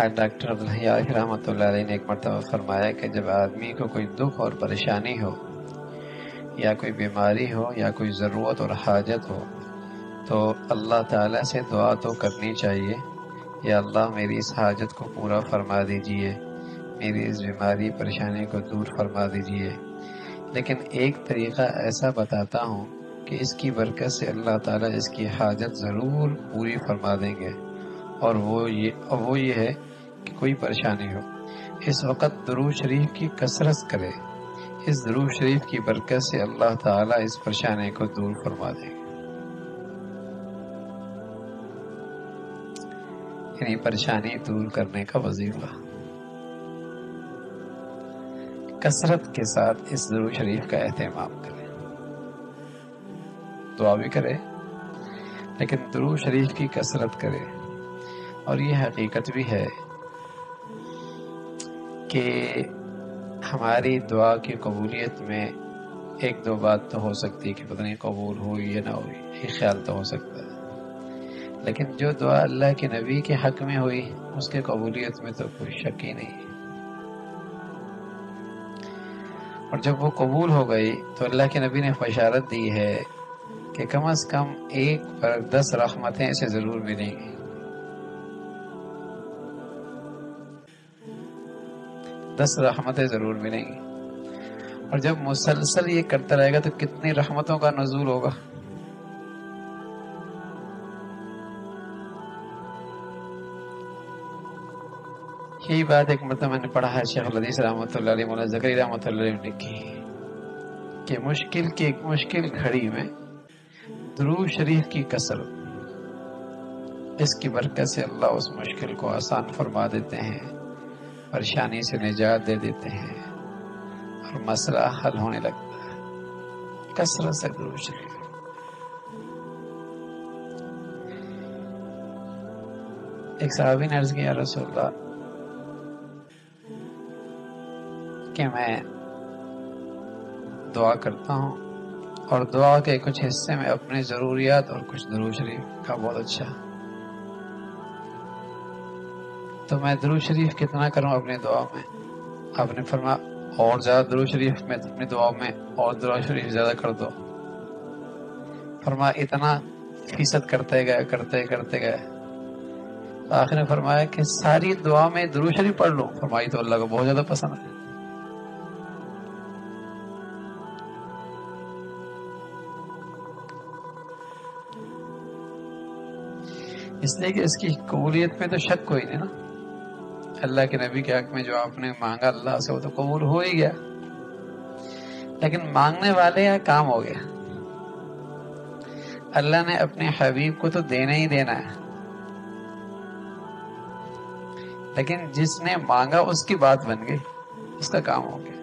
Doctor Abdul Hai رحمۃ اللہ علیہ نے ایک مرتبہ فرمایا کہ جب آدمی کو کوئی دکھ اور پریشانی ہو یا کوئی بیماری ہو یا کوئی ضرورت اور حاجت ہو تو اللہ تعالیٰ سے دعا تو کرنی چاہیے، یا اللہ میری اس حاجت کو پورا فرما دیجئے، میری اس بیماری پریشانی کو دور فرما دیجئے۔ لیکن ایک طریقہ ایسا بتاتا ہوں کہ اس کی برکت سے اللہ تعالیٰ اس کی حاجت ضرور پوری فرما دیں گے، اور وہ یہ ہے کہ کوئی پریشانی ہو اس وقت درود شریف کی کثرت کرے، اس درود شریف کی برکت سے اللہ تعالیٰ اس پریشانی کو دور فرما دیں گے۔ یعنی پریشانی دور کرنے کا وظیفہ کثرت کے ساتھ اس درود شریف کا اہتمام کرے، دعا بھی کرے لیکن درود شریف کی کثرت کرے۔ اور یہ حقیقت بھی ہے کہ ہماری دعا کی قبولیت میں ایک دو بات تو ہو سکتی ہے کہ پتہ نہیں قبول ہوئی یا نہ ہوئی، یہ خیال تو ہو سکتا ہے، لیکن جو دعا اللہ کے نبی کے حق میں ہوئی اس کے قبولیت میں تو کوئی شک ہی نہیں۔ اور جب وہ قبول ہو گئی تو اللہ کے نبی نے بشارت دی ہے کہ کم از کم ایک پر 10 رحمتیں اسے ضرور ملیں گی، 10 رحمتیں ضرور ملیں گی۔ اور جب مسلسل یہ کرتا رہے گا تو کتنی رحمتوں کا نزول ہوگا۔ یہی بات ایک مرتبہ میں نے پڑھا ہے، شیخ الحدیث رحمۃ اللہ علیہ، مولانا زکریا رحمۃ اللہ علیہ نے لکھی کہ مشکل گھڑی میں درود شریف کی کثرت، اس کی برکت سے اللہ اس مشکل کو آسان فرما دیتے ہیں، پریشانی سے نجات دے دیتے ہیں اور مسئلہ حل ہونے لگتا ہے۔ کثرت سے درود شریف۔ ایک صحابی نے عرض کیا، رسول اللہ کہ میں دعا کرتا ہوں اور دعا کے کچھ حصے میں اپنے ضروریات اور کچھ درود شریف کا بہت اچھا، تو میں درود شریف کتنا کروں اپنی دعا میں؟ آپ نے فرمایا اور زیادہ درود شریف میں اپنی دعا میں اور درود شریف زیادہ کر دو۔ فرمایا اتنا فیصد کرتے گئے۔ آخر نے فرمایا کہ ساری دعا میں درود شریف پڑھ لو۔ فرمائی تو اللہ کو بہت زیادہ پسند ہے۔ اس لیے کہ اس کی قبولیت میں تو شک کوئی نہیں نا۔ اللہ کے نبی کے حق میں جو آپ نے مانگا اللہ سے وہ تو قبول ہو ہی گیا، لیکن مانگنے والے یا کام ہو گیا۔ اللہ نے اپنے حبیب کو تو دینا ہی دینا ہے، لیکن جس نے مانگا اس کی بات بن گئی، اس کا کام ہو گیا۔